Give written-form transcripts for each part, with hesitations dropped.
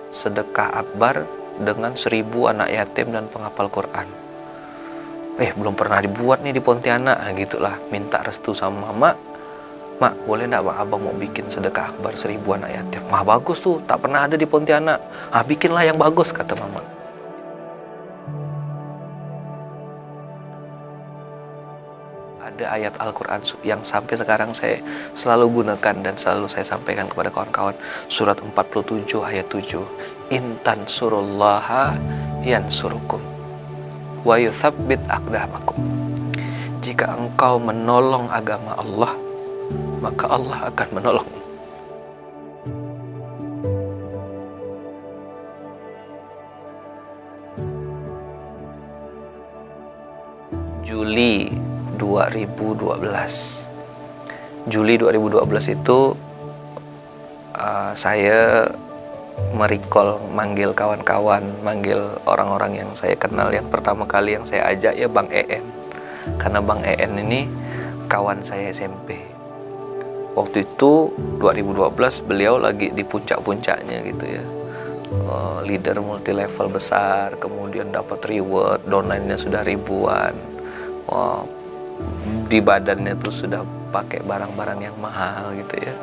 sedekah akbar dengan 1000 anak yatim dan penghafal Quran. Belum pernah dibuat nih di Pontianak. Nah, gitulah, minta restu sama mama. Mak, boleh enggak Mak, abang mau bikin sedekah akbar 1000 anak yatim? Wah, bagus tuh, tak pernah ada di Pontianak. Bikinlah yang bagus, kata mama. Ada ayat Al-Quran yang sampai sekarang saya selalu gunakan dan selalu saya sampaikan kepada kawan-kawan. Surat 47 ayat 7. Intan surullaha yansurukum wa yuthabbit aqdamakum. Jika engkau menolong agama Allah, maka Allah akan menolong. Juli 2012. Juli 2012 itu saya merecall, manggil kawan-kawan, manggil orang-orang yang saya kenal. Yang pertama kali yang saya ajak ya Bang EN. Karena Bang EN ini kawan saya SMP. Waktu itu 2012 beliau lagi di puncak-puncaknya gitu ya. Leader multi level besar, kemudian dapat reward, downline-nya sudah ribuan. Di badannya tuh sudah pakai barang-barang yang mahal gitu ya.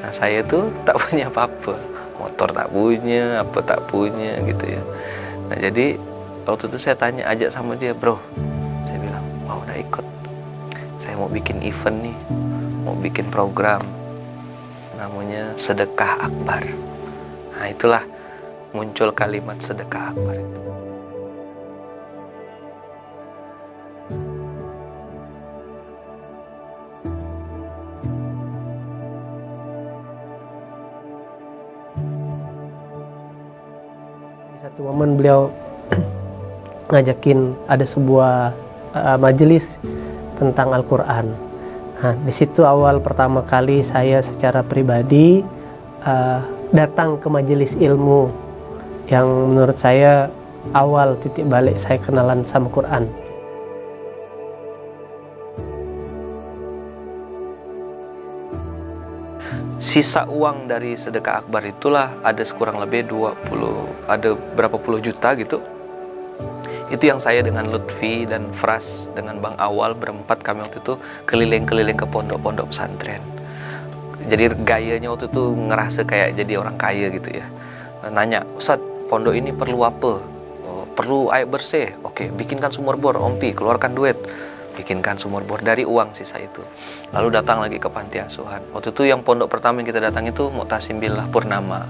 Nah, saya tuh tak punya apa-apa, motor tak punya, apa tak punya gitu ya. Nah, jadi waktu itu saya tanya, ajak sama dia, bro. Saya bilang, mau udah ikut. Saya mau bikin event nih, mau bikin program, namanya sedekah akbar. Nah, itulah muncul kalimat sedekah akbar itu. Satu momen beliau ngajakin ada sebuah majelis tentang Al-Quran. Nah, di situ awal pertama kali saya secara pribadi datang ke majelis ilmu yang menurut saya awal titik balik saya kenalan sama Quran. Sisa uang dari sedekah akbar itulah ada kurang lebih 20, ada berapa puluh juta gitu. Itu yang saya dengan Lutfi dan Fras dengan Bang Awal berempat, kami waktu itu keliling-keliling ke pondok-pondok pesantren. Jadi gayanya waktu itu ngerasa kayak jadi orang kaya gitu ya. Nanya, Ustaz, pondok ini perlu apa? Perlu air bersih. Oke, bikinkan sumur bor, Ompi, keluarkan duit. Bikinkan sumur bor dari uang sisa itu. Lalu datang lagi ke panti asuhan. Waktu itu yang pondok pertama yang kita datang itu Mu'tasim Billah Purnama.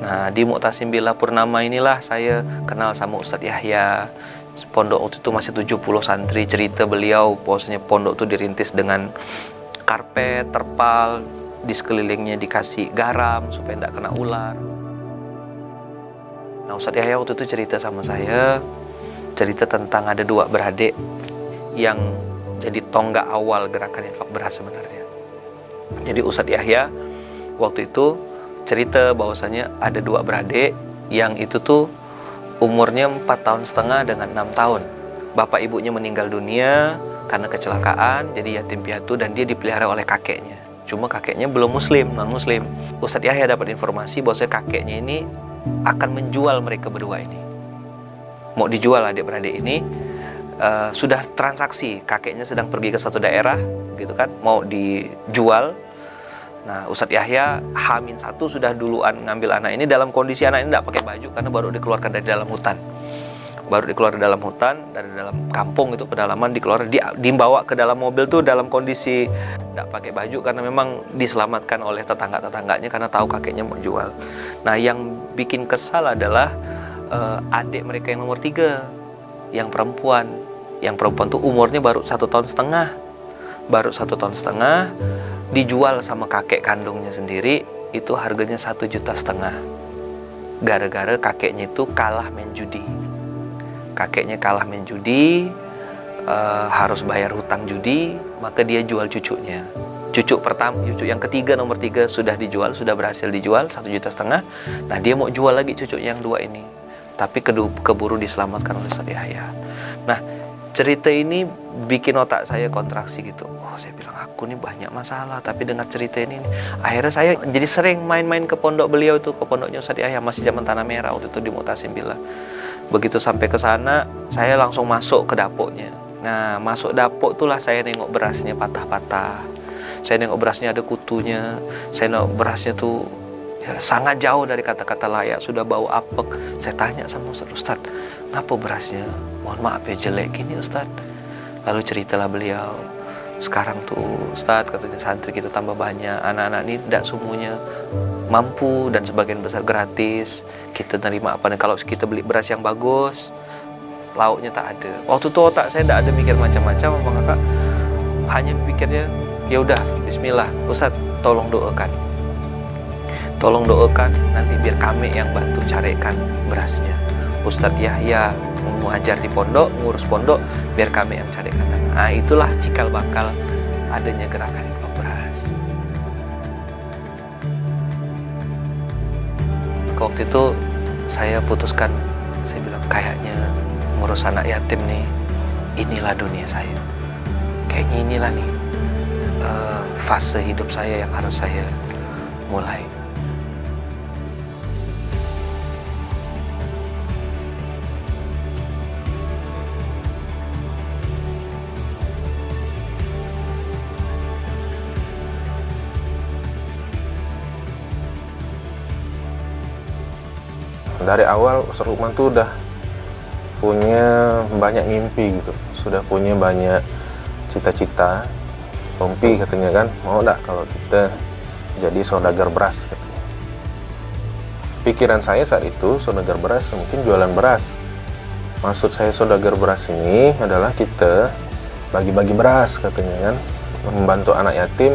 Nah, di Mu'tasim Billah Purnama inilah saya kenal sama Ustadz Yahya. Pondok waktu itu masih 70 santri. Cerita beliau bahwasanya pondok itu dirintis dengan karpet, terpal, di sekelilingnya dikasih garam supaya tidak kena ular. Nah, Ustadz Yahya waktu itu cerita sama saya, cerita tentang ada 2 beradik yang jadi tonggak awal gerakan infak beras sebenarnya. Jadi Ustadz Yahya waktu itu cerita bahwasanya ada 2 beradik yang itu tuh umurnya 4,5 tahun dengan 6 tahun. Bapak ibunya meninggal dunia karena kecelakaan, jadi yatim piatu, dan dia dipelihara oleh kakeknya. Cuma kakeknya belum muslim, non muslim. Ustadz Yahya dapat informasi bahwasanya kakeknya ini akan menjual mereka berdua ini. Mau dijual adik beradik ini. Sudah transaksi, kakeknya sedang pergi ke satu daerah gitu kan, mau dijual. Nah, Ustadz Yahya H-1 sudah duluan ngambil anak ini dalam kondisi anak ini tidak pakai baju karena baru dikeluarkan dari dalam hutan. Baru dikeluarkan dari dalam hutan, dari dalam kampung itu, pedalaman, dikeluarkan, dibawa ke dalam mobil tuh dalam kondisi tidak pakai baju karena memang diselamatkan oleh tetangga-tetangganya karena tahu kakeknya mau jual. Nah, yang bikin kesal adalah adik mereka yang nomor 3, yang perempuan. Yang perempuan tuh umurnya baru 1,5 tahun. Baru 1,5 tahun, dijual sama kakek kandungnya sendiri, itu harganya 1,5 juta. Gara-gara kakeknya itu kalah main judi. Kakeknya kalah main judi, harus bayar hutang judi, maka dia jual cucunya. Cucu yang ketiga, nomor 3 sudah dijual, sudah berhasil dijual 1,5 juta. Nah, dia mau jual lagi cucunya yang 2 ini. Tapi keburu diselamatkan oleh Ustadz Yahya. Nah, cerita ini bikin otak saya kontraksi gitu. Oh, saya bilang aku nih banyak masalah, tapi dengar cerita ini akhirnya saya jadi sering main-main ke pondok beliau itu, ke pondoknya Ustadz Yahya, masih zaman Tanah Merah waktu itu di Mu'tasim Billah. Begitu sampai ke sana, saya langsung masuk ke dapurnya. Nah, masuk dapur itulah saya nengok berasnya patah-patah. Saya nengok berasnya ada kutunya. Saya nengok berasnya tuh ya, sangat jauh dari kata-kata layak, sudah bau apek. Saya tanya sama Ustadz, ngapa berasnya? Mohon maaf ya jelek gini Ustadz. Lalu ceritalah beliau, sekarang tuh Ustadz katanya santri kita tambah banyak, anak-anak ini tidak semuanya mampu dan sebagian besar gratis. Kita terima apa? Dan kalau kita beli beras yang bagus, lauknya tak ada. Waktu itu otak saya tidak ada mikir macam-macam, Bang Kakak. Hanya pikirnya, ya udah Bismillah, Ustadz tolong doakan. Tolong doakan, nanti biar kami yang bantu carikan berasnya. Ustadz Yahya mengajar di pondok, ngurus pondok, biar kami yang carikan. Nah, itulah cikal bakal adanya gerakan infak beras. Waktu itu saya putuskan, saya bilang kayaknya ngurus anak yatim nih, inilah dunia saya. Kayaknya inilah nih fase hidup saya yang harus saya mulai. Dari awal Ustadz Lukman tuh udah punya banyak mimpi gitu, sudah punya banyak cita-cita. Tompi katanya kan, mau enggak kalau kita jadi saudagar beras katanya. Pikiran saya saat itu saudagar beras mungkin jualan beras. Maksud saya saudagar beras ini adalah kita bagi-bagi beras katanya kan, membantu anak yatim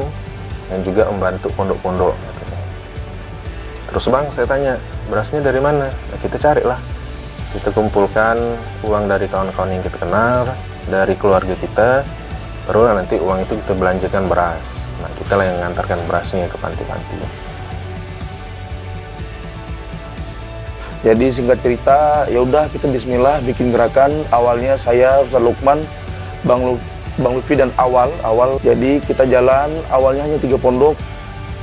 dan juga membantu pondok-pondok katanya. Terus Bang, saya tanya, berasnya dari mana? Nah, kita carilah, kita kumpulkan uang dari kawan-kawan yang kita kenal, dari keluarga kita, barulah nanti uang itu kita belanjakan beras. Nah, kita lah yang mengantarkan berasnya ke panti-panti. Jadi singkat cerita, ya udah kita Bismillah bikin gerakan. Awalnya saya Ustadz Lukman, Bang Lutfi dan awal. Jadi kita jalan, awalnya hanya 3 pondok.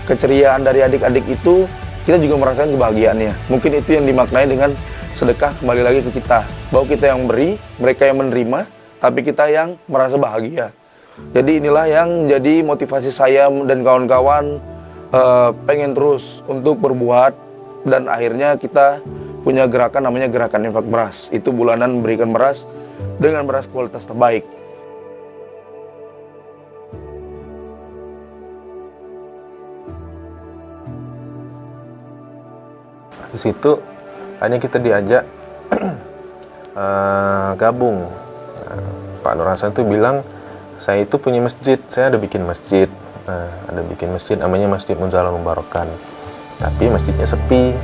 Keceriaan dari adik-adik itu kita juga merasakan kebahagiaannya. Mungkin itu yang dimaknai dengan sedekah kembali lagi ke kita. Bahwa kita yang beri, mereka yang menerima, tapi kita yang merasa bahagia. Jadi inilah yang jadi motivasi saya dan kawan-kawan pengen terus untuk berbuat. Dan akhirnya kita punya gerakan namanya Gerakan Infak Beras. Itu bulanan memberikan beras dengan beras kualitas terbaik. Di situ hanya kita diajak gabung. Pak Nur Hasan tuh bilang, saya itu punya masjid, saya ada bikin masjid, namanya Masjid Munzalan Mubarokan. Tapi masjidnya sepi.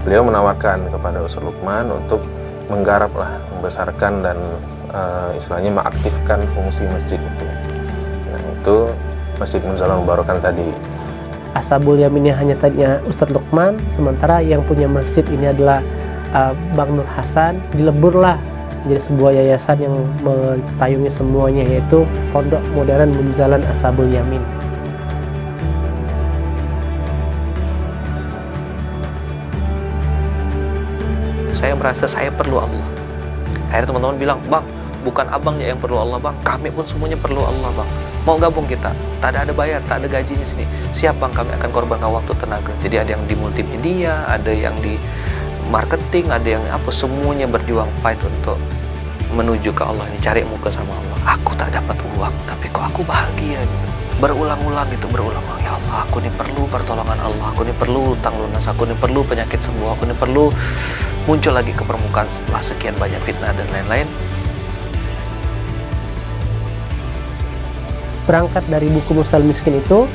Beliau menawarkan kepada Ustadz Lukman untuk menggarap lah, membesarkan dan istilahnya mengaktifkan fungsi masjid itu. Nah, itu Masjid Munzalan Mubarokan tadi. Ashabul Yamin hanya tadinya Ustadz Lukman, sementara yang punya masjid ini adalah Bang Nur Hasan. Dileburlah menjadi sebuah yayasan yang mempayungi semuanya, yaitu Pondok Modern Munzalan Ashabul Yamin. Saya merasa saya perlu Allah. Akhirnya teman-teman bilang, Bang, bukan abangnya yang perlu Allah, Bang, kami pun semuanya perlu Allah, Bang. Mau gabung kita? Tak ada bayar, tak ada gajinya sini. Siap Bang, kami akan korbankan waktu tenaga. Jadi ada yang di multimedia, ada yang di marketing, ada yang apa, semuanya berjuang fight untuk menuju ke Allah ini, cari muka sama Allah. Aku tak dapat uang, tapi kok aku bahagia gitu. Berulang-ulang gitu, berulang-ulang. Ya Allah, aku ini perlu pertolongan Allah, aku ini perlu utang lunas, aku ini perlu penyakit sembuh, aku ini perlu muncul lagi ke permukaan setelah sekian banyak fitnah dan lain-lain. Berangkat dari buku Mustal Miskin itu,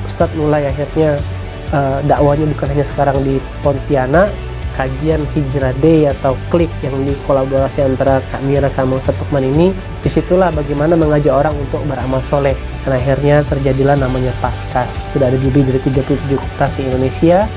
Ustadz mulai akhirnya dakwanya bukan hanya sekarang di Pontianak, kajian Hijrah Day atau klik yang dikolaborasi antara Kak Mira sama Ustadz Lukman ini, disitulah bagaimana mengajak orang untuk beramal soleh. Dan akhirnya terjadilah namanya Paskas. Sudah ada lebih dari 37 koperasi Indonesia.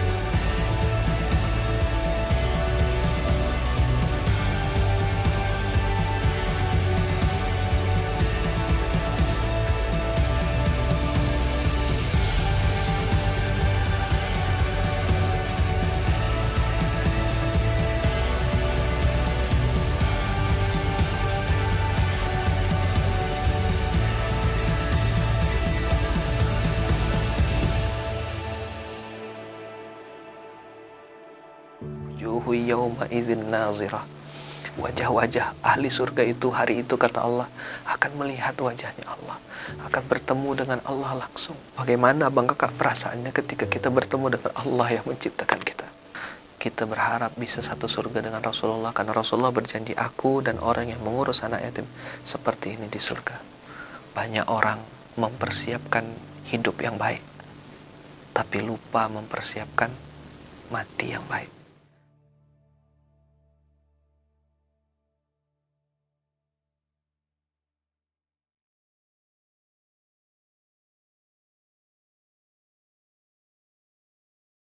wujuhu yawma idzin nazirah. Wajah-wajah ahli surga itu hari itu, kata Allah, akan melihat wajahnya Allah, akan bertemu dengan Allah langsung. Bagaimana bangga perasaannya ketika kita bertemu dengan Allah yang menciptakan kita. Kita berharap bisa satu surga dengan Rasulullah, karena Rasulullah berjanji, aku dan orang yang mengurus anak yatim seperti ini di surga. Banyak orang mempersiapkan hidup yang baik, tapi lupa mempersiapkan mati yang baik.